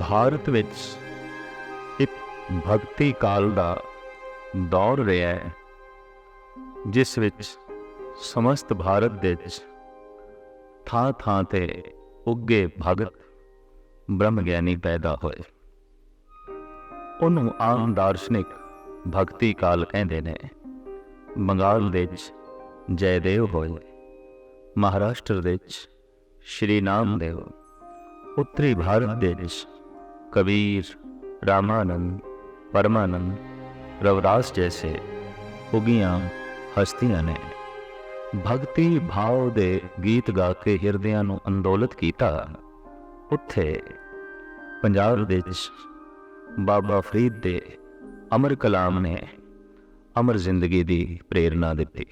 ਭਾਰਤ ਵਿੱਚ ਇੱਕ ਭਗਤੀ ਕਾਲ ਦਾ ਦੌਰ ਰਿਹਾ ਹੈ, ਜਿਸ ਵਿੱਚ ਸਮਸਤ ਭਾਰਤ ਦੇ ਵਿੱਚ ਥਾਂ ਥਾਂ ਤੇ ਉੱਗੇ ਭਗਤ ਬ੍ਰਹਮ ਗਿਆਨੀ ਪੈਦਾ ਹੋਏ। ਉਹਨੂੰ ਆਮ ਦਾਰਸ਼ਨਿਕ ਭਗਤੀ ਕਾਲ ਕਹਿੰਦੇ ਨੇ। ਬੰਗਾਲ ਦੇ ਵਿੱਚ ਜੈਦੇਵ ਹੋਏ, ਮਹਾਰਾਸ਼ਟਰ ਦੇ ਵਿੱਚ ਸ਼੍ਰੀ ਨਾਮਦੇਵ, ਉੱਤਰੀ ਭਾਰਤ ਦੇ ਵਿੱਚ ਕਬੀਰ, ਰਾਮਾਨੰਦ, ਪਰਮਾਨੰਦ, ਰਵਿਦਾਸ ਜੈਸੇ ਉੱਗੀਆਂ ਹਸਤੀਆਂ ਨੇ ਭਗਤੀ ਭਾਵ ਦੇ ਗੀਤ ਗਾ ਕੇ ਹਿਰਦਿਆਂ ਨੂੰ ਅੰਦੋਲਿਤ ਕੀਤਾ। ਉੱਥੇ ਪੰਜਾਬ ਦੇ ਵਿੱਚ ਬਾਬਾ ਫਰੀਦ ਦੇ ਅਮਰ ਕਲਾਮ ਨੇ ਅਮਰ ਜ਼ਿੰਦਗੀ ਦੀ ਪ੍ਰੇਰਨਾ ਦਿੱਤੀ।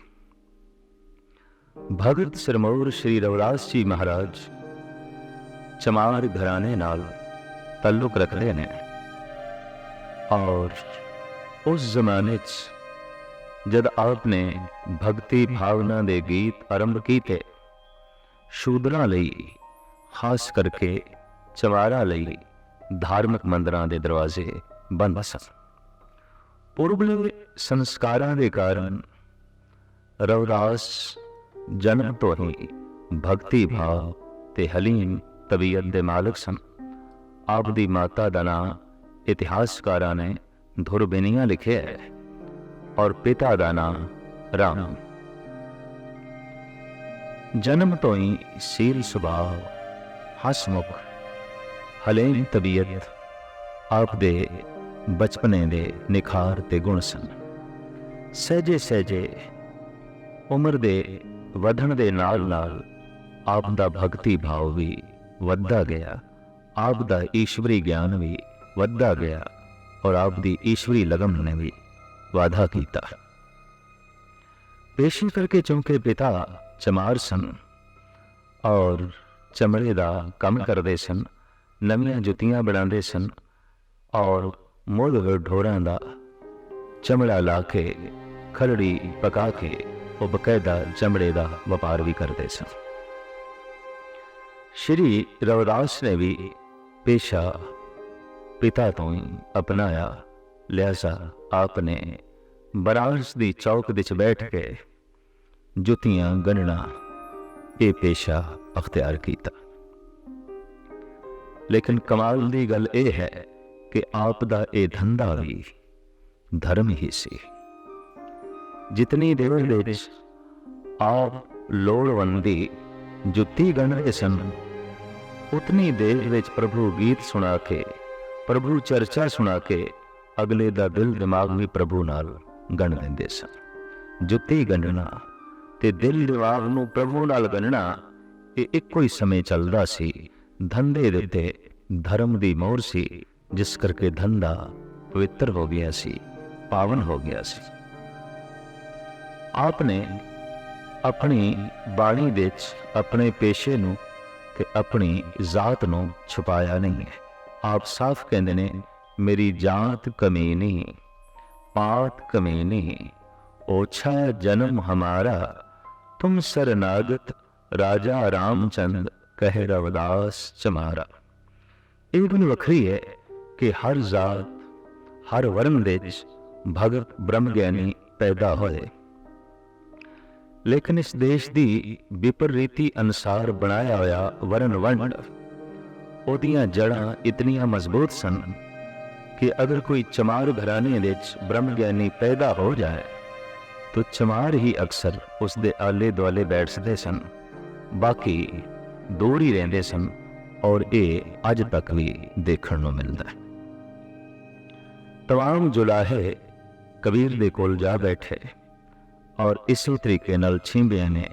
ਭਗਤ ਸਿਰਮੌਰ ਸ਼੍ਰੀ ਰਵਿਦਾਸ ਜੀ ਮਹਾਰਾਜ ਚਮਾਰ ਘਰਾਣੇ ਨਾਲ ਤਾਲੁਕ ਰੱਖਦੇ ਨੇ ਔਰ ਉਸ ਜ਼ਮਾਨੇ 'ਚ ਜਦ ਆਪ ਨੇ ਭਗਤੀ ਭਾਵਨਾ ਦੇ ਗੀਤ ਆਰੰਭ ਕੀਤੇ, ਸ਼ੂਦਰਾਂ ਲਈ, ਖਾਸ ਕਰਕੇ ਚਮਾਰਾਂ ਲਈ ਧਾਰਮਿਕ ਮੰਦਿਰਾਂ ਦੇ ਦਰਵਾਜ਼ੇ ਬੰਦ ਸਨ। ਪੂਰਬਲੇ ਸੰਸਕਾਰਾਂ ਦੇ ਕਾਰਨ ਰਵਿਦਾਸ ਜਨਮ ਤੋਂ ਹੀ ਭਗਤੀ ਭਾਵ ਤੇ ਹਲੀਮ ਤਬੀਅਤ ਦੇ ਮਾਲਕ ਸਨ। ਆਪ ਦੀ ਮਾਤਾ ਦਾ ਨਾਂ ਇਤਿਹਾਸਕਾਰਾਂ ਨੇ ਧੁਰਬਿਨੀਆਂ ਲਿਖਿਆ ਹੈ ਔਰ ਪਿਤਾ ਦਾ ਨਾਂ ਰਾਮ। ਜਨਮ ਤੋਂ ਹੀ ਸੀਲ ਸੁਭਾਅ, ਹਸਮੁਖ, ਹਲੀਮ ਤਬੀਅਤ ਆਪ ਦੇ ਬਚਪਨੇ ਦੇ ਨਿਖਾਰ ਤੇ ਗੁਣ ਸਨ। ਸਹਿਜੇ ਸਹਿਜੇ ਉਮਰ ਦੇ ਵਧਣ ਦੇ ਨਾਲ ਨਾਲ ਆਪ ਦਾ ਭਗਤੀ ਭਾਵ ਵੀ ਵੱਧਦਾ ਗਿਆ, ਆਪ ਦਾ ਈਸ਼ਵਰੀ ਗਿਆਨ ਵੀ ਵੱਧਦਾ ਗਿਆ ਔਰ ਆਪ ਦੀ ਈਸ਼ਵਰੀ ਲਗਨ ਨੇ ਵੀ ਵਾਧਾ ਕੀਤਾ। ਪੇਸ਼ੀ ਕਰਕੇ ਚੌਂਕੇ ਪਿਤਾ ਚਮਾਰ ਸਨ ਔਰ ਚਮੜੇ ਦਾ ਕੰਮ ਕਰਦੇ ਸਨ, ਨਵੀਆਂ ਜੁੱਤੀਆਂ ਬਣਾਉਂਦੇ ਸਨ ਔਰ ਮੁੱਢ ਢੋਰਾਂ ਦਾ ਚਮੜਾ ਲਾ ਕੇ ਖਰੜੀ ਪਕਾ ਕੇ ਉਹ ਬਕਾਇਦਾ ਚਮੜੇ ਦਾ ਵਪਾਰ ਵੀ ਕਰਦੇ ਸਨ। ਸ਼੍ਰੀ ਰਵਿਦਾਸ ਨੇ ਵੀ ਪੇਸ਼ਾ ਪਿਤਾ ਤੋਂ ਹੀ ਅਪਣਾਇਆ, ਲਿਹਾਜ਼ਾ ਆਪ ਨੇ ਬਨਾਰਸ ਦੀ ਚੌਕ ਵਿੱਚ ਬੈਠ ਕੇ ਜੁੱਤੀਆਂ ਗੰਢਣਾ ਇਹ ਪੇਸ਼ਾ ਅਖਤਿਆਰ ਕੀਤਾ। ਲੇਕਿਨ ਕਮਾਲ ਦੀ ਗੱਲ ਇਹ ਹੈ ਕਿ ਆਪ ਦਾ ਇਹ ਧੰਦਾ ਵੀ ਧਰਮ ਹੀ ਸੀ। ਜਿਤਨੀ ਦੇਰ ਦੇ ਵਿੱਚ ਆਪ ਲੋੜਵੰਦ ਦੀ ਜੁੱਤੀ ਗੰਢ ਰਹੇ ਸਨ, ਉਤਨੀ ਦੇਰ ਵਿੱਚ ਪ੍ਰਭੂ ਗੀਤ ਸੁਣਾ ਕੇ, ਪ੍ਰਭੂ ਚਰਚਾ ਸੁਣਾ ਕੇ ਅਗਲੇ ਦਾ ਦਿਲ ਦਿਮਾਗ ਵੀ ਪ੍ਰਭੂ ਨਾਲ ਗੰਢ ਦਿੰਦੇ ਸਨ। ਜੁੱਤੀ ਗੰਢਣਾ ਤੇ ਦਿਲ ਦਿਮਾਗ ਨੂੰ ਪ੍ਰਭੂ ਨਾਲ ਗੰਢਣਾ ਇਹ ਇੱਕੋ ਹੀ ਸਮੇਂ ਚੱਲਦਾ ਸੀ। ਧੰਦੇ ਦੇ ਉੱਤੇ ਧਰਮ ਦੀ ਮੋਹਰ ਸੀ, ਜਿਸ ਕਰਕੇ ਧੰਦਾ ਪਵਿੱਤਰ ਹੋ ਗਿਆ ਸੀ, ਪਾਵਨ ਹੋ ਗਿਆ ਸੀ। ਆਪ ਨੇ ਆਪਣੀ ਬਾਣੀ ਦੇ ਵਿੱਚ ਆਪਣੇ ਪੇਸ਼ੇ ਨੂੰ ਤੇ ਆਪਣੀ ਜ਼ਾਤ ਨੂੰ ਛੁਪਾਇਆ ਨਹੀਂ ਹੈ। ਆਪ ਸਾਫ਼ ਕਹਿੰਦੇ ਨੇ, ਮੇਰੀ ਜਾਤ ਕਮੀਨੀ, ਪਾਤ ਕਮੀਨੀ, ओछा जन्म हमारा, तुम सरनागत राजा रामचंद कहे रविदास चमारा। ਇਹ ਗੱਲ ਵੱਖਰੀ ਹੈ ਕਿ ਹਰ ਜ਼ਾਤ, ਹਰ ਵਰਨ ਦੇ ਵਿੱਚ ਭਗਤ ਬ੍ਰਹਮ ਗਿਆਨੀ ਪੈਦਾ ਹੋਏ, ਲੇਕਿਨ ਇਸ ਦੇਸ਼ ਦੀ ਵਿਪਰੀਤੀ ਅਨੁਸਾਰ ਬਣਾਇਆ ਹੋਇਆ ਵਰਨ ਵੰਡ, ਉਹਦੀਆਂ ਜੜ੍ਹਾਂ ਇਤਨੀਆਂ ਮਜ਼ਬੂਤ ਸਨ ਕਿ ਅਗਰ ਕੋਈ ਚਮਾਰ ਘਰਾਣੇ ਵਿੱਚ ਬ੍ਰਹਮ ਗਿਆਨੀ ਪੈਦਾ ਹੋ ਜਾਏ तो चमार ही अक्सर उसके आले दुआले बैठते सन, बाकी दूर ही रहते सन और ये अज तक भी देखने को मिलता है। तमाम जुलाहे कबीर दे कोल जा बैठे और इसी तरीके नाल छिंबिया ने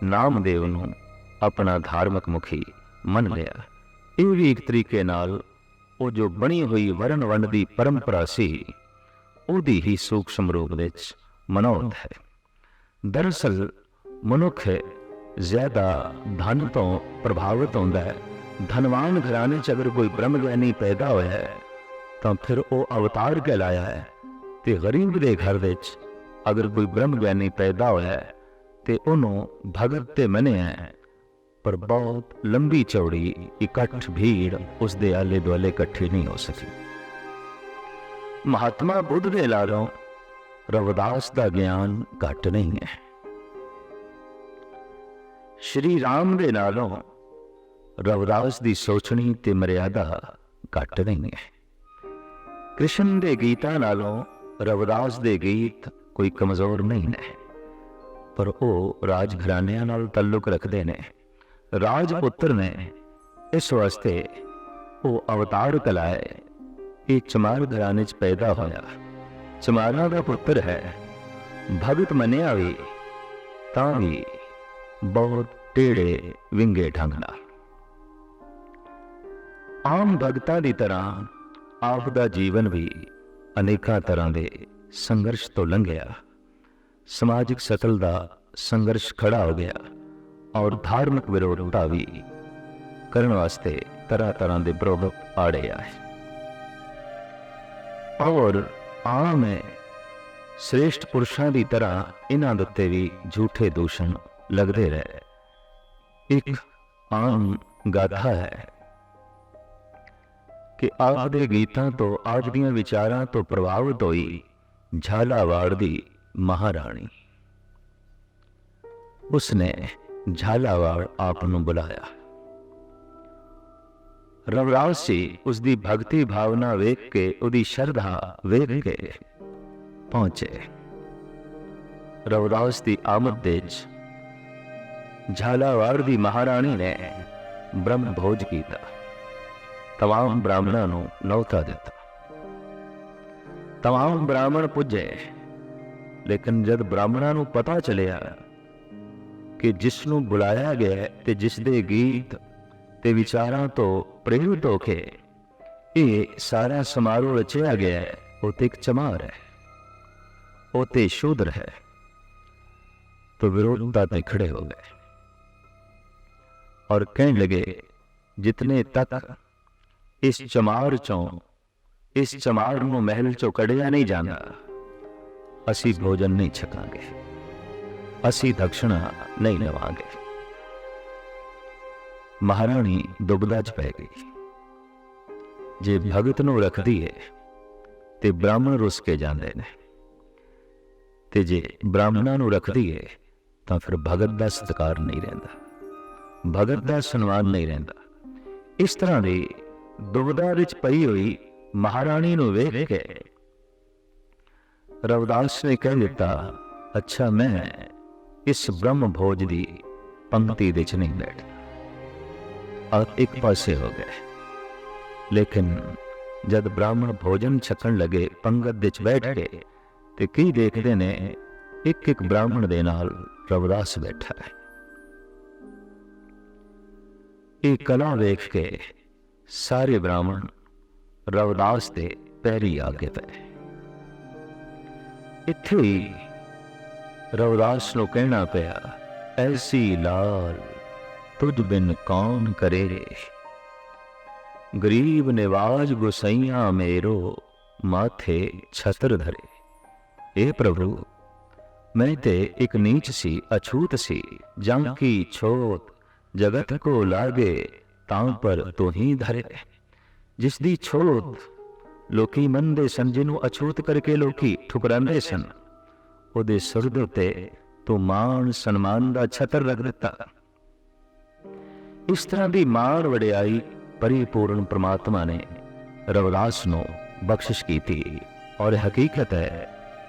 नामदेव नूं अपना धार्मिक मुखी मन लिया। ये भी एक तरीके नाल वो जो बनी हुई वरण वंड की परंपरा सी, उहदी ही सूक्ष्म रूप विच मनोरथ है। दरअसल मनुख ज्यादा धन तो प्रभावित होता है। धनवान घराने च अगर कोई ब्रह्म ज्ञानी पैदा होया है तो फिर वो अवतार कहलाया है, ते गरीब दे घर विच अगर कोई ब्रह्म ज्ञानी पैदा होया है तो उन्होंने भगत ते मनिया है, पर बहुत लंबी चौड़ी इकट्ठ भीड़ उसके आले दुआले इकट्ठी नहीं हो सकी। महात्मा बुद्ध दे लालों रविदास का ज्ञान घट नहीं है, श्री राम दे नालों रविदास की सोचनी ते मर्यादा घट नहीं है। कृष्ण दे गीतां नालों रविदास दे गीत कोई कमजोर नहीं है, पर वो राज घरानियां नाल तल्लुक रखते ने, राजपुत्र ने, इस वास्ते वो अवतार कलाए। ये चमार घराने च पैदा होया, चमारा का पुत्र है, भगत मनिया भी तां भी बहुत टेढ़े विंगे ढंग नाल। आम भगतां दी तरह आप दा जीवन भी अनेकां तरह दे संघर्ष तो लंघिया, समाजिक सतल दा संघर्ष खड़ा हो गया और धार्मिक विरोधता भी करने वास्ते तरह तरह के विरोध आड़े आए। और आम है श्रेष्ठ पुरुषों की तरह इन्हां दे उत्ते भी झूठे दूषण लगते रहे। एक आम गाथा है कि आप दे गीतां तो आप दियां विचारां तो प्रभावित होई झालावाड़ दी महाराणी। उसने झालावाड़ आप नूं बुलाया। रविदास जी उसकी भक्ति भावना वेख के, उसकी श्रद्धा वेख के पहुंचे। रविदास की आमद दे झालावाड़ की महाराणी ने ब्रह्म भोज किया, तमाम ब्राह्मणों नूं न्योता दिता। तमाम ब्राह्मण पुजे, लेकिन जब ब्राह्मणों नूं पता चलिया कि जिसनों बुलाया गया ते जिसदे गीत ते विचारां तो प्रेरित होके ये सारा समारोह रचिया गया है, वो तो एक चमार है, वो तो शूद्र है, तो विरोधता ते खड़े हो गए और कहने लगे जितने तक इस चमार चों, इस चमार नूं महल चों कढ़िया नहीं जाना, असी भोजन नहीं छकांगे, असी दक्षिणा नहीं लवांगे। महाराणी दुबदा च पै गई। जे भगत नूं रखदी है ते ब्राह्मण रुस के जांदे ने, ते जे ब्राह्मणां नूं रखदी है तां फिर भगत दा सत्कार नहीं रहिंदा, भगत दा सन्मान नहीं रहिंदा। इस तरह दी दुबदा विच पई हुई महाराणी नूं वेख के रविदास ने कह दिता, अच्छा मैं इस ब्रह्म भोज की पंक्ति विच नहीं बैठ, और एक पासे हो गए। लेकिन जब ब्राह्मण भोजन छकन लगे पंगत विच बैठ के, ते की देखते ने एक एक ब्राह्मण दे नाल रविदास बैठा है। ये कला वेख के सारे ब्राह्मण रविदास दे पैरी आगे पे। इत्थे ही रविदास नूं कहना पिया, ऐसी लाल तुझ बिन कौन करे, गरीब निवाज गुसैया मेरो माथे छत्र धरे। ए प्रभु, मैं ते एक नीच सी अछूत सी, जंग की छोत जगत को लागे तां पर तू ही धरे। जिसदी छोत लोकी मंदे सन, जिन्हों अछूत करके लोकी ठुकरांदे सन, उहदे सिर दे उत्ते तू मान सन्मान दा छत्र रख दिता। इस तरह की मान वडियाई परिपूर्ण परमात्मा ने रविदास नूं बख्शिश की थी। और हकीकत है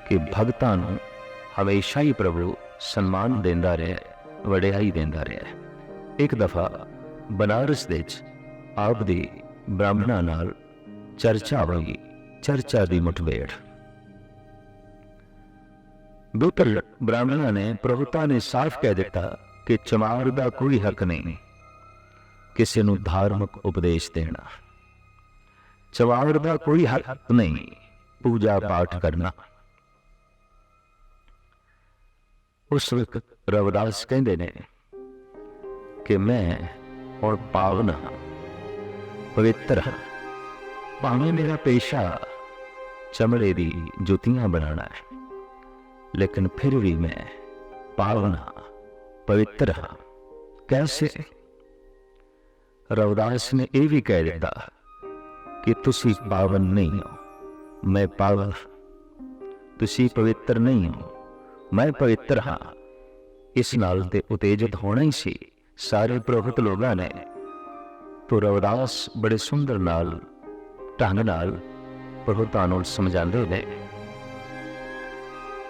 कि भगतां नूं हमेशा ही प्रभु सन्मान देंदा रहा, वडियाई देंदा रहा। एक दफा बनारस दे आप दी ब्राह्मणां नाल चर्चा हुई, चर्चा की मुठभेड़। दूतर ब्राह्मणों ने प्रभुता ने साफ कह दिता कि चमार का कोई हक नहीं किसी नूं धार्मिक उपदेश देना, चमार का कोई हक नहीं पूजा पाठ करना। उस वक्त रविदास कहते ने कि मैं और पावन हाँ, पवित्र हाँ, भावें मेरा पेशा चमड़े दी जुतियां बनाना है, लेकिन फिर भी मैं पावन हाँ, पवित्र हाँ। कैसे? रविदास ने यह भी कह दिता कि तुसी पावन नहीं हो, मैं पावन। तुसी पवित्र नहीं हो, मैं पवित्र हाँ। इस नाल ते उत्तेजित होना ही सी सारे पुरोहित लोगों ने। तो रविदास बड़े सुंदर नाल ढंग नाल पुरोहितां नूं समझाते ने।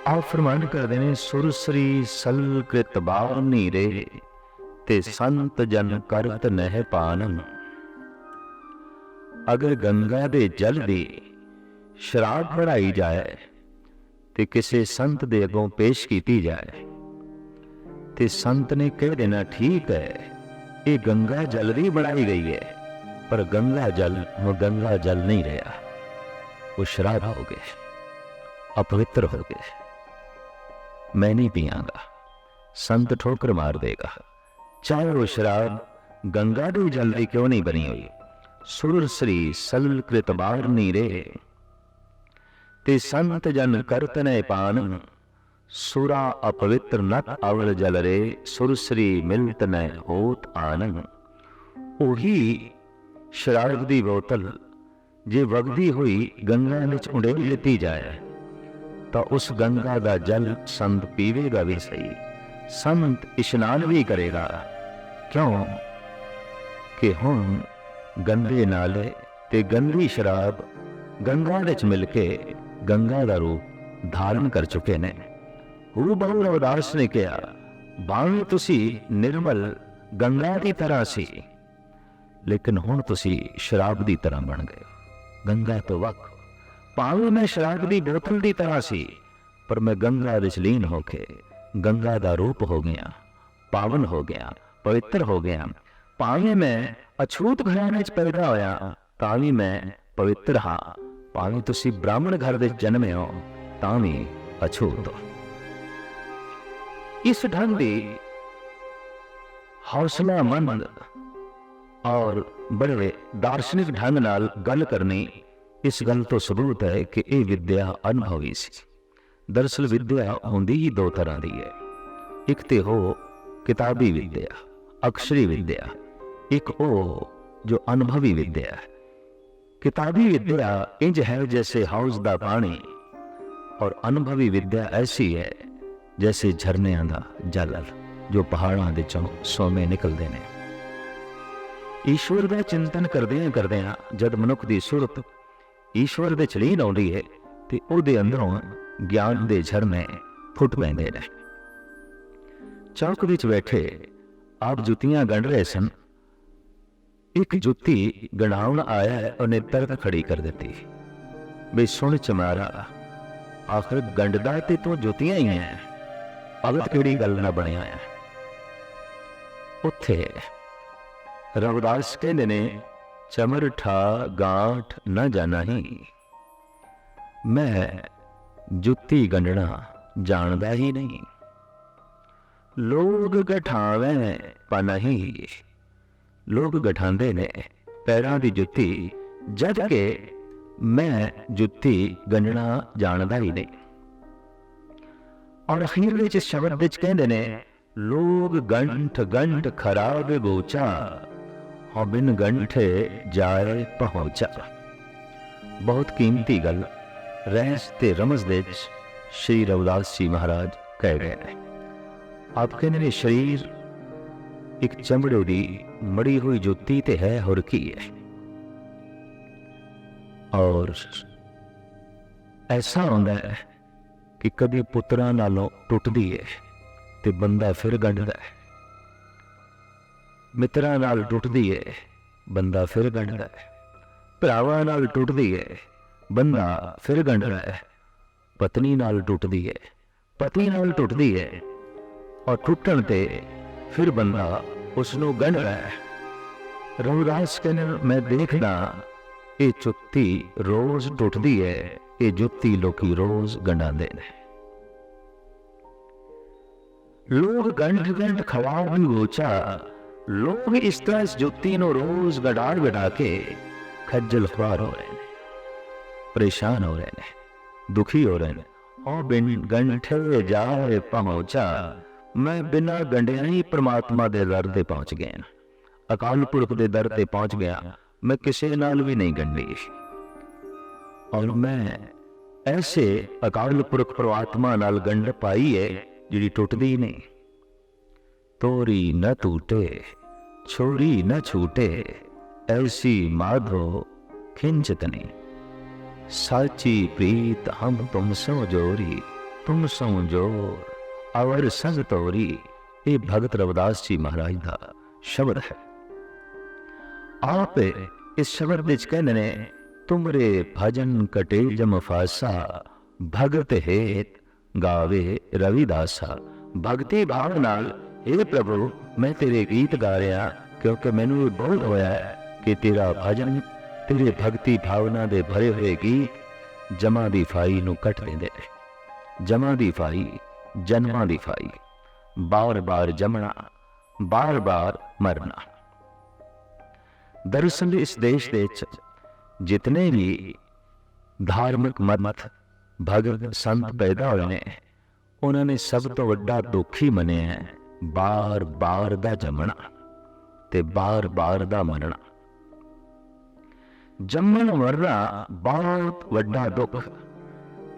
आप फरमान करते हैं, सुरसरी सल कृत बारनी रे ते संत जन करत नह पानन। अगर गंगा दे जल दी शराब बढ़ाई जाए ते किसी संत दे अगों पेश की जाए ते संत ने कह देना ठीक है, ये गंगा जल भी बढ़ाई गई है, पर गंगा जल वो गंगा जल नहीं रहा, वो शराब हो गए, अपवित्र हो गए, मैं नहीं पियांगा। संत ठोकर मार देगा, चाहे वो शराब गंगा दी जल दी क्यों नहीं बनी हुई। सुरसरी सल कृत बारनी रे ते संत जन करत न पान। सुरा अपवित्र नत अवल जल रे सुरसरी मिलत न होत आनन। ओही शराब दी बोतल जे वगदी हुई गंगा विच उड़ेल लीती जाए तो उस गंगा दा जल संत पीवेगा भी सही, संत इशनान भी करेगा। क्यों कि हुण गंदे नाले ते गंदी शराब गंगा विच मिल के गंगा दा रूप धारण कर चुके ने। हू बहु रविदास ने कहा, भावें तुसी निर्मल गंगा की तरह सी, लेकिन हुण तुसी शराब की तरह बन गए, गंगा तो वक। भावें मैं शराब की बोतल की तरह सी, पर मैं गंगा विच लीन होके गंगा का रूप हो गया, पावन हो गया, पवित्र हो गया। भावें मैं अछूत घराने च पैदा होया तां भी मैं पवित्र हाँ, भावें तुसी ब्राह्मण घर दे जन्मे हो तां भी अछूत हो। इस ढंग की हौसलामंद और बड़े दार्शनिक ढंग नाल गल करनी, इस गल तो सबूत है कि यह विद्या अनुभवी सी। दरअसल विद्या होंदी ही दो तरह की है, एक तो हो किताबी विद्या, अक्षरी विद्या, एक हो जो अनुभवी विद्या है। किताबी विद्या इंज है जैसे हाउस दा पानी, और अनुभवी विद्या ऐसी है जैसे झरनियां दा जल जो पहाड़ों के चों सोमे निकलते हैं। ईश्वर का चिंतन करदियां जद मनुख की सुरत ईश्वर दे चलीन आउंदी है ते उहदे अंदरों ज्ञान दे झरने फुट पैंदे ने। चौक विच बैठे आप जुतियां गंढ रहे सन। एक जुत्ती गंढाउण आया है, उन्हें तरक खड़ी कर दी। बे सुन चमारा, आखिर गंढदा ते तू जुतियां ही है, भगत किहड़ी गल ना बनिया है। उत्थे रविदास कहते ने, चमर ठा गांठ न जाना ही, मैं जुत्ती गंढना जानदा ही नहीं। लोग गठावे पर नहीं, लोग गठांदे ने पैरां दी जुत्ती, जद के मैं जुत्ती गंढना जानदा ही नहीं। और अखीर विच शब्द विच कहंदे ने, लोग गंठ गंठ खराब गोचा, और बिन गंठे जाए पहुंचा। बहुत कीमती गल रहस ते रमज दे श्री रविदास जी महाराज कह गए हैं। आप कहते ने शरीर एक चमड़े की मड़ी हुई जुत्ती ते है, होर की है। और ऐसा होता है कि कभी पुत्रा नालों टुटदी है ते बंदा फिर गंढदा है, मित्रां नाल टुटदी है बंदा फिर गंढदा है, भरावां नाल टुटदी है बंदा फिर गंढदा है, पत्नी नाल टुटदी है, पति नाल टुटदी है, और टुटण ते फिर बंदा उसनों गंढदा है। रविदास कहने, मैं देखना ये जुत्ती रोज टुटदी है, ये जुत्ती लोकी रोज गंढांदे ने। लोग गंढ गंढ खवा भी गोचा, लोग इस तरह इस जुत्ती नो रोज गड़ा के खज्जल खुआर हो रहे हैं, परेशान हो रहे हैं, दुखी हो रहे हैं। और बिन गंठे जाए पहुंचा, मैं बिना गंढिया ही परमात्मा दे दर ते पहुंच गए। अकाल पुरख के दर ते पहुंच गया, मैं किसी नाल भी नहीं गंढी। और मैं ऐसे अकाल पुरख परमात्मा नाल गंढ पाई है जिहड़ी टुटदी नहीं। तोरी न टूटे छोरी न छूटे, ऐसी माधो खिंचत नहीं। साची प्रीत हम तुम सो जोरी, तुम सो जोर अवर संग तोरी। ये भगत रविदास जी महाराज का शब्द है। आप इस शब्द विच कहंदे ने, तुमरे भजन कटे जम फासा, भगत हेत गावे रविदासा। भगती भाव नाल हे प्रभु मैं तेरे गीत गा रहा, क्योंकि मैनू बहुत होया है कि तेरा भजन, तेरे भगती भावना दे भरे हुए गीत जमा दी फाई नू कट देंदे। जमा दी फाई, जन्मां दी फाई, बार बार जमना, बार बार मरना। दरअसल इस देश दे जितने भी धार्मिक मत भगत संत पैदा होए ने, उन्होंने सब तो वड्डा दुख ही मने है बार बार दा जमना ते बार बार दा मरना। जमन मरना बहुत वड्डा दुख,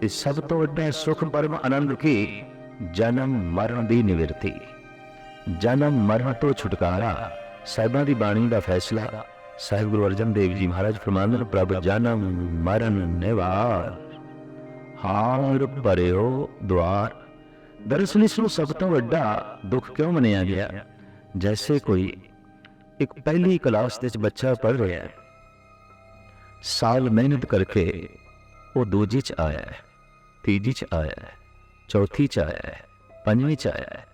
इस सब तो वड्डा सुख परम आनंद की जन्म मरण दी निवृत्ति, जन्म मरण तो छुटकारा। साहिबां दी बाणी दा फैसला साहिब गुरु अर्जन देव जी महाराज फरमांदे ने, प्रभ जन्म मरण निवार, हार भरियो द्वार। दरअसल इसनूं सब तो वड्डा दुख क्यों मनिया गया? जैसे कोई एक पहली क्लास दे बच्चा पढ़ रहा है, साल मेहनत करके वो दूजी च आया है, तीजी च आया है, चौथी च आया है, पंजवीं च आया है।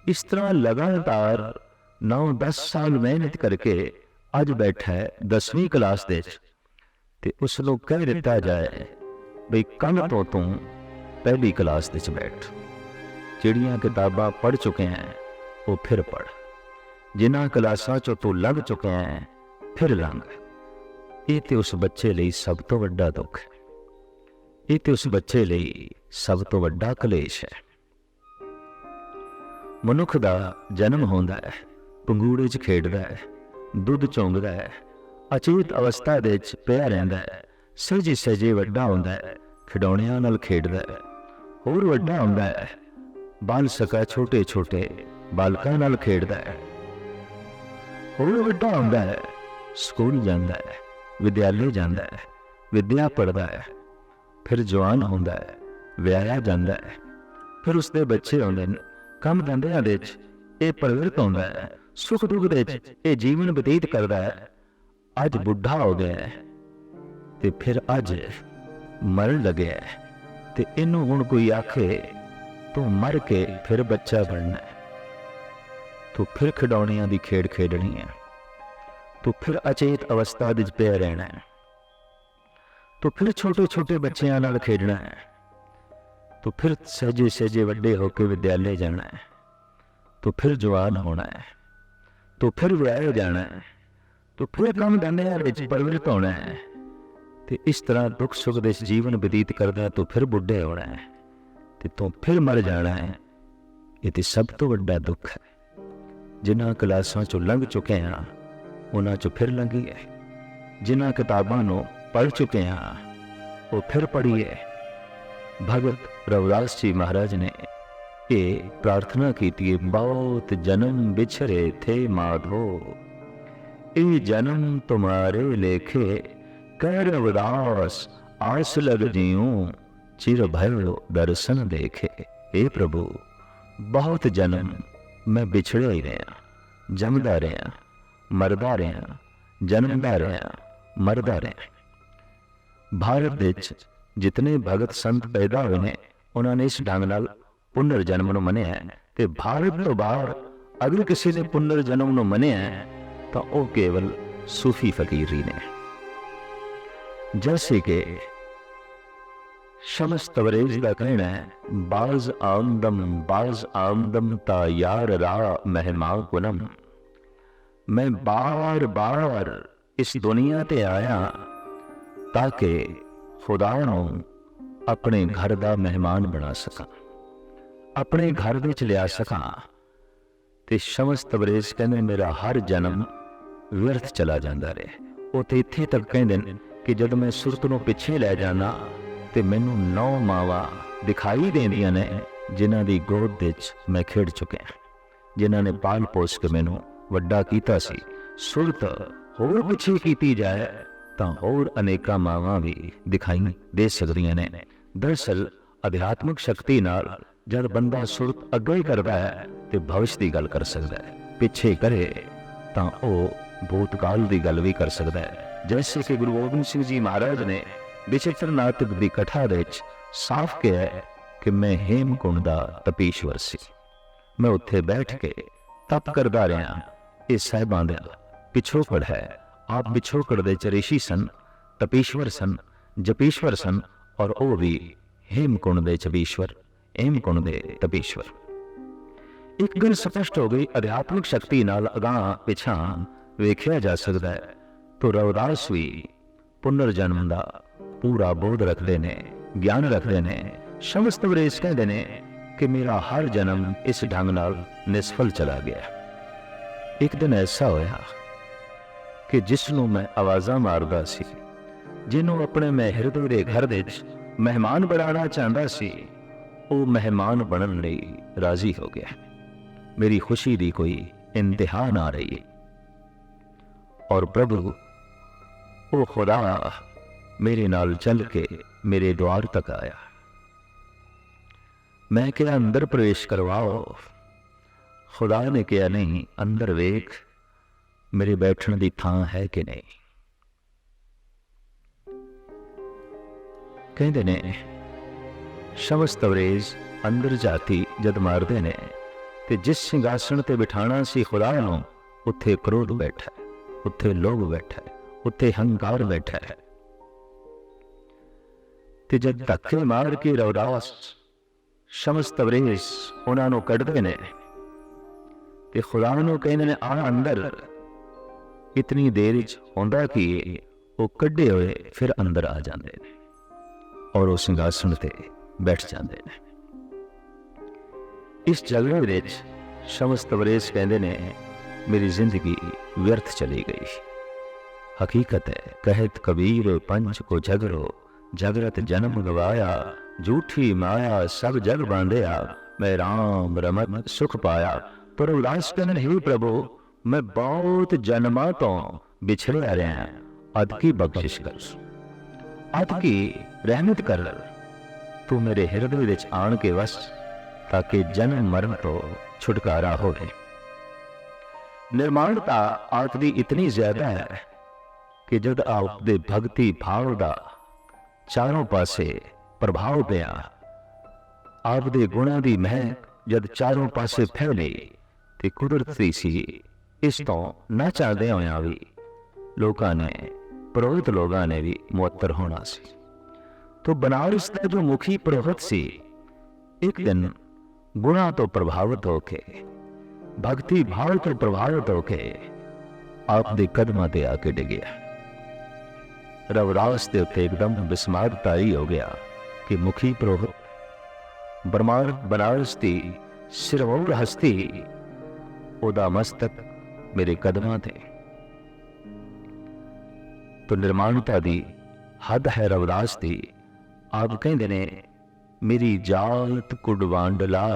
इस तरह लगातार 9-10 साल मेहनत करके अज बैठा है 10वीं क्लास दे ते उसनूं कह दिता जाए बई कल तो तू पहली क्लास दे बैठ। जिहड़ियां किताबां पढ़ चुके हैं वो फिर पढ़, जिन्हां क्लासां चों तू लंघ चुके हैं फिर लंघ। ये तो उस बच्चे लिए सब तो वड्डा दुख है, ये तो उस बच्चे लिए सब तो वड्डा कलेश है। मनुख दा जन्म होंदा है, पंगूड़े च खेडदा है, दुध चोंगदा है, अचेत अवस्था दे च पिया रहिंदा है, सहजे सहजे वड्डा होंदा है, खिडौणियां नाल खेडदा है, होर वड्डा होंदा है, बाल सका छोटे छोटे बालकां नाल खेडदा है, होर वड्डा होंदा है, स्कूल जांदा है, विद्यालय जांदा है, विद्या पढ़दा है, फिर जवान होंदा है, विआहिया जांदा है, फिर उसदे बच्चे होंदे ने, कम धंधियां दे च ये प्रवृत्त होंदा है, सुख दुख दे च ये जीवन बतीत करदा है। अज बुढ़ा हो गया है ते फिर अज मरण लगे है, ते इनू हुण कोई आखे तू मर के फिर बच्चा बनना है, तू फिर खिडौणियां दी खेड खेडनी है, तू फिर अचेत अवस्था दे पिया रहना है, तो फिर छोटे छोटे बच्चों नाल खेडना है, तो फिर सहजे सहजे वड्डे होकर विद्यालय जाना है, तो फिर जवान होना है, तो फिर विआह जाना है, तो फिर कम धंधियां विच प्रवृत्त होना है, तो इस तरह दुख सुख दे जीवन बतीत करदा, तो फिर बुढ़े होना है, तो फिर मर जाना है। ये तो सब तो वड्डा दुख है। जिन्हां क्लासां चों लंघ चुके हैं उन्हां चों फिर लंघीए, जिन्हां किताबां नूं पढ़ चुके हैं वो फिर पढ़िए। भगत रविदास जी महाराज ने ये प्रार्थना की थी, बहुत जन्म बिछरे थे माधो, ये जन्म तुम्हारे लेखे, कह रविदास आस लग जियूं, चिर भयो दर्शन देखे। हे प्रभु बहुत जन्म मैं बिछड़िया ही रहा, जमदा रहा, मरदा रहा, जन्मदा रहा, मरदा रहा। भारत विच जितने भगत संत पैदा हुए ने उन्होंने इस ढंग नाल पुनर जन्म नूं मनिया है, ते भारत तो बाहर अगर किसी ने पुनर जन्म नूं मनिया है तो वह केवल सूफी फकीर ही ने। जैसे कि शमस तबरेज़ का कहना है, बाज आमदम ता यार रा मेहमा गुनम। मैं बार बार इस दुनिया ते आया ताकि खुदा नूं अपने घर दा मेहमान बना सका, अपने घर विच लिया सका। ते शमस तबरेज़ कहने मेरा हर जन्म ਵਿਅਰਥ ਚਲਾ ਜਾਂਦਾ ਰਿਹਾ। ਉਹ ਤੇ ਇੱਥੇ ਤੱਕ ਕਹਿੰਦੇ ਨੇ ਕਿ ਜਦ ਮੈਂ ਸੁਰਤ ਨੂੰ ਪਿੱਛੇ ਲੈ ਜਾਣਾ ਤੇ ਮੈਨੂੰ 9 ਮਾਵਾਂ ਦਿਖਾਈ ਦਿੰਦੀਆਂ ਨੇ ਜਿਨ੍ਹਾਂ ਦੀ ਗੋਦ ਵਿੱਚ ਮੈਂ ਖੇਡ ਚੁੱਕਿਆ, ਜਿਨ੍ਹਾਂ ਨੇ ਪਾਲ ਪੋਸ ਕੇ ਮੈਨੂੰ ਵੱਡਾ ਕੀਤਾ ਸੀ। ਸੁਰਤ ਹੋਰ ਪਿੱਛੇ ਕੀਤੀ ਜਾਏ ਤਾਂ ਹੋਰ ਅਨੇਕਾਂ ਮਾਵਾਂ ਵੀ ਦਿਖਾਈ ਦੇ ਸਕਦੀਆਂ ਨੇ। ਦਰਅਸਲ ਅਧਿਆਤਮਿਕ ਸ਼ਕਤੀ ਨਾਲ ਜਦ ਬੰਦਾ ਸੁਰਤ ਅੱਗੇ ਕਰਦਾ ਹੈ ਤੇ ਭਵਿਸ਼ ਦੀ ਗੱਲ ਕਰ ਸਕਦਾ ਹੈ, ਪਿੱਛੇ ਕਰੇ ਤਾਂ ਉਹ ਭੂਤਕਾਲ ਦੀ ਗੱਲ ਵੀ ਕਰ ਸਕਦਾ ਹੈ। ਜੈਸੇ ਕਿ ਗੁਰੂ ਗੋਬਿੰਦ ਸਿੰਘ ਜੀ ਮਹਾਰਾਜ ਨੇ ਵਿਚਿਤ੍ਰ ਨਾਟਕ ਦੀ ਕਥਾ ਦੇ ਵਿੱਚ ਸਾਫ਼ ਕਿਹਾ ਹੈ ਕਿ ਮੈਂ ਹੇਮਕੁੰਡ ਦਾ ਤਪੀਸ਼ਵਰ ਸੀ। ਮੈਂ ਉੱਥੇ ਬੈਠ ਕੇ ਤਪ ਕਰਦਾ ਰਿਹਾ। ਇਹ ਸਾਹਿਬਾਂ ਦਾ ਪਿਛੋਕੜ ਹੈ। ਆਪ ਪਿਛੋਕੜ ਦੇ ਚ ਰਿਸ਼ੀ ਸਨ, ਤਪੀਸ਼ਵਰ ਸਨ, ਜਪੀਸ਼ਵਰ ਸਨ, ਔਰ ਉਹ ਵੀ ਹੇਮਕੁੰਡ ਦੇ ਚਪੀਸ਼ਵਰ, ਹੇਮਕੁੰਡ ਦੇ ਤਪੀਸ਼ਵਰ। ਇੱਕ ਗੱਲ ਸਪਸ਼ਟ ਹੋ ਗਈ, ਅਧਿਆਤਮਿਕ ਸ਼ਕਤੀ ਨਾਲ ਅਗਾਂਹ ਪਿਛਾਂ ਵੇਖਿਆ ਜਾ ਸਕਦਾ ਹੈ। ਤੋ ਰਵਿਦਾਸ ਵੀ ਪੁਨਰ ਜਨਮ ਦਾ ਪੂਰਾ ਬੋਧ ਰੱਖਦੇ ਨੇ, ਗਿਆਨ ਰੱਖਦੇ ਨੇ। ਸ਼ਮਸ ਤਬਰੇਜ਼ ਕਹਿੰਦੇ ਨੇ ਕਿ ਮੇਰਾ ਹਰ ਜਨਮ ਇਸ ਢੰਗ ਨਾਲ ਨਿਸਫਲ ਚਲਾ ਗਿਆ। ਇੱਕ ਦਿਨ ਐਸਾ ਹੋਇਆ ਕਿ ਜਿਸ ਨੂੰ ਮੈਂ ਆਵਾਜ਼ਾਂ ਮਾਰਦਾ ਸੀ, ਜਿਹਨੂੰ ਆਪਣੇ ਮੈਂ ਹਿਰਦੇ ਦੇ ਘਰ ਵਿੱਚ ਮਹਿਮਾਨ ਬਣਾਉਣਾ ਚਾਹੁੰਦਾ ਸੀ, ਉਹ ਮਹਿਮਾਨ ਬਣਨ ਲਈ ਰਾਜ਼ੀ ਹੋ ਗਿਆ। ਮੇਰੀ ਖੁਸ਼ੀ ਦੀ ਕੋਈ ਇੰਤਹਾ ਨਾ ਰਹੀ। ਔਰ ਪ੍ਰਭੂ ਉਹ ਖੁਦਾ ਮੇਰੇ ਨਾਲ ਚੱਲ ਕੇ ਮੇਰੇ द्वार तक आया। मैं क्या अंदर प्रवेश करवाओ? खुदा ने कहा नहीं, अंदर वेख मेरे बैठने की थां है कि नहीं। कहते ने शमस तबरेज अंदर जाती जद मारते ने ते जिस सिंघासन ते बिठाना सी खुदा नूं, उत्थे क्रोध बैठा है, उत्थे लोभ बैठा है, उत्थे हंकार बैठा है। ते जद धक्के मार के रवदास शमस तबरेज उन्होंने कढ़ते ने ते खुदा नूं कहते ने आ अंदर। इतनी देर होंदा कि वो कढ़े हुए फिर अंदर आ जाते हैं और उस सिंघासन ते बैठ जाते हैं। इस झगड़े विच शमस तबरेज कहते ने मेरी जिंदगी व्यर्थ चली गई। हकीकत है कहत कबीर पंच को झगड़ो, जगरत जन्म गवाया, झूठी माया सब जग बांधिया, मैं राम रमत सुख पाया। पर उदास कहने हे प्रभु मैं बहुत जन्मां तो बिछड़िया रहा, अद की बख्शिश कर, अद की रहमत कर, तू मेरे हृदय विच आन के वस, ताकि जन्म मरण तो छुटकारा हो। निर्माणता आत दी इतनी ज्यादा है कि जद आप दे भगती भाव दा चारों पासे प्रभाव पिया, आप दे गुणा दी महक जद चारों पासे फैली ते कुदरती सी इस तो ना चाहते होया भी लोगों ने, पुरोहित लोगों ने भी मुअत्तर होना सी। तो बनारस का जो मुखी पुरोहित सी एक दिन गुणा तो प्रभावित होके, भक्ति भाव तो प्रभावित होके आप दे कदमां ते आके डिगया। रवदास के उत्ते एकदम बिस्मारताई हो गया कि मुखी पुरोहित बनारस की सिरमौर हस्ती ओदा मस्तक मेरे कदमां ते। तो निर्माणता दी हद है रवदास की। आप कहते ने मेरी जात कुडवांडला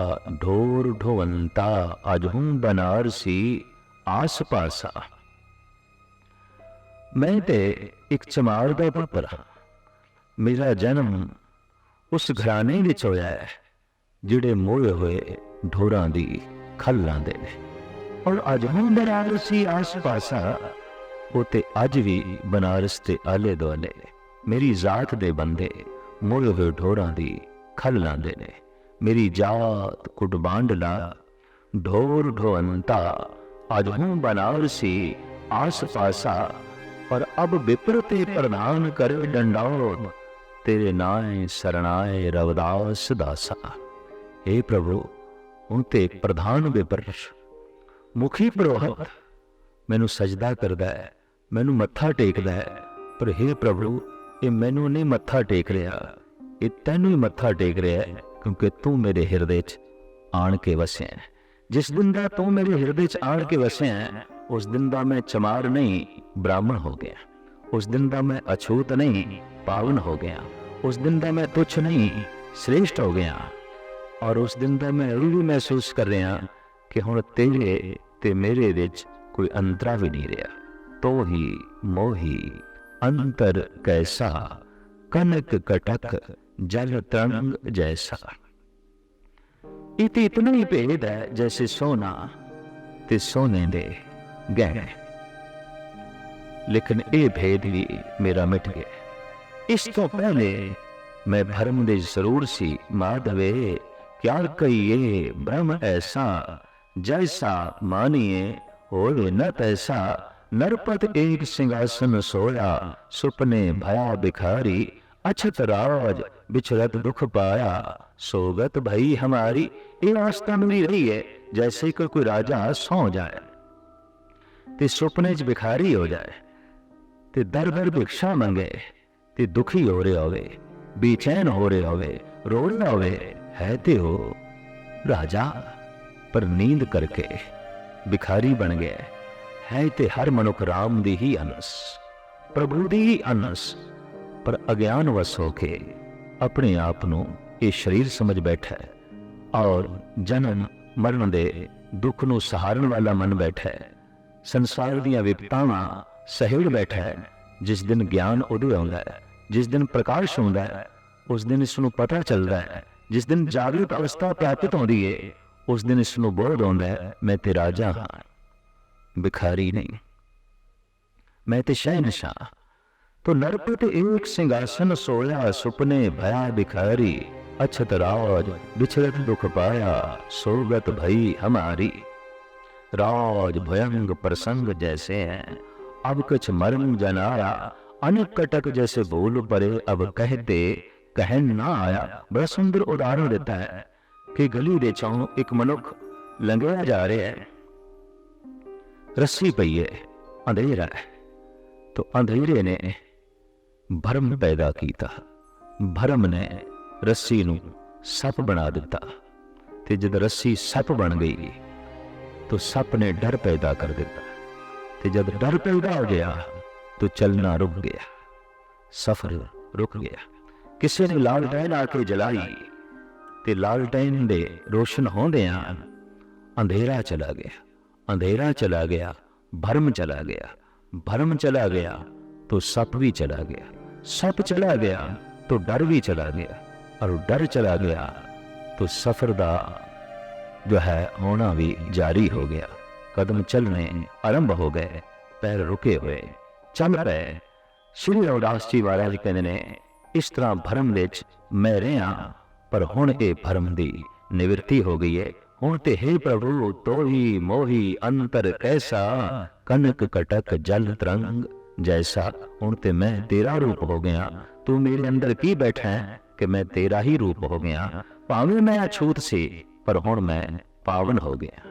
ढोर ढोवंता, अज हूं बनारसी आस पासा। मैं ते एक चमार दा पुत्र हां। मेरा जन्म उस घराने विच होया है जिहड़े मोए हुए ढोरां दी खल लांदे ने। और अज हूं बनारसी आस पासा, वो ते अज भी बनारस ते आले दुआले मेरी जात दे बंदे मोए हुए ढोरां दी खल लांदे ने। मेरी जात कुडबांडला ढोर ढोअंता, अज हूं बनारसी आस पासा। और अब विप्रते प्रधान करे डंडौत, तेरे नाए शरणाए रवदास दासा। हे प्रभु उनते एक प्रधान विपर मुखी पुरोहित मैनू सजदा करदा है, मैनू मत्था टेकदा है, पर हे प्रभु ये मैनू नहीं मत्था टेक रहा, ये तैनू ही मत्था टेक रहा है, क्योंकि तू मेरे हृदय च आण के वसिया है। जिस दिन दा तू मेरे हृदय च आण के वसिया है उस दिन दा मैं चमार नहीं ब्राह्मण हो गया, उस दिन दा मैं अछूत नहीं पावन हो गया, उस दिन दा मैं तुच्छ नहीं श्रेष्ठ हो गया। और उस दिन दा मैं ਇਹ भी महसूस कर रहा कि हुण तेरे ते मेरे विच कोई अंतरा भी नहीं रहा। तो ही मोही अंतर कैसा, कनक कटक जल तरंग जैसा। इते इतना ही भेद है जैसे सोना ते सोने दे गहने, लेकिन ये भेद भी मेरा मिट गया। इस तो पहले मैं भरम दे जरूर सी माधवे, क्या कहिए ब्रह्म ऐसा, जैसा मानिए होए न तैसा। नरपत एक सिंहासन सोया, सुपने भया भिखारी। अछत राज बिछरत दुख पाया, सोगत भई हमारी। ये आस्था मेरी रही है जैसे कि कोई राजा सौ जाए ते सुपने च भिखारी हो जाए, ते दर दर भिक्षा मंगे, ते दुखी हो रहे होवे, बेचैन हो रहे होवे, रो रहे होवे। है ते हो राजा पर नींद करके भिखारी बन गया है। ते हर मनुख राम दी ही अंश, प्रभु दी ही अंश, पर अज्ञान वश होके अपने आप नूं ये शरीर समझ बैठा है और जन्म मरण दे दुख नूं सहारन वाला मन बैठा है। संसार दीयां विपतावां सहेड़ बैठा है। जिस दिन ज्ञान उदय होंदा है, जिस दिन प्रकाश होंदा है, उस दिन इसनूं पता चलता है। जिस दिन जागृत अवस्था प्राप्त होती है, उस दिन इसनूं बोध होंदा है मैं ते राजा हाँ, भिखारी नहीं, मैं ते शहनशाह। तो नरपत एक सिंहासन सोया, सुपने भया भिखारी। अछत राज बिछरत दुख पाया, सोगत भई हमारी। राज भयंग प्रसंग जैसे हैं, अब कुछ मर्म जनाया। अनेक कटक जैसे बोल परे, अब कहते कहन ना आया। बड़ा सुंदर उदाहरण देता है कि गली दे चों एक मनुख लंघिया जा रहा है, रस्सी पई है, अंधेरा है। तो अंधेरे ने भरम पैदा किया, भरम ने रस्सी नूं सप बना दिता। ते जद रस्सी सप बन गई तो सप ने डर पैदा कर दिता। ते जब डर पैदा हो गया तो चलना रुक गया, सफर रुक गया। किसी ने लालटेन आके जलाई ते लालटेन दे रोशन होंदियां अंधेरा चला गया, अंधेरा चला गया, भरम चला गया, भरम चला गया तो सप भी चला गया, सप चला गया तो डर भी चला गया, और डर चला गया तो सफर दा जो है होना भी जारी हो गया। कदम चलने आरंभ हो गए, पैर रुके हुए चल रहे। श्री रविदास जी महाराज कहते ने इस तरह भरम विच मैं रहा, पर हुण ये भरम दी निवृत्ति हो गई है। हुण ते हे प्रभु तो ही मोही अंतर कैसा, कनक कटक जल तरंग जैसा। हुण ते मैं तेरा रूप हो गया, तू मेरे अंदर की बैठा है कि मैं तेरा ही रूप हो गया। भावें मैं अछूत से, पर हुण मैं पावन हो गया।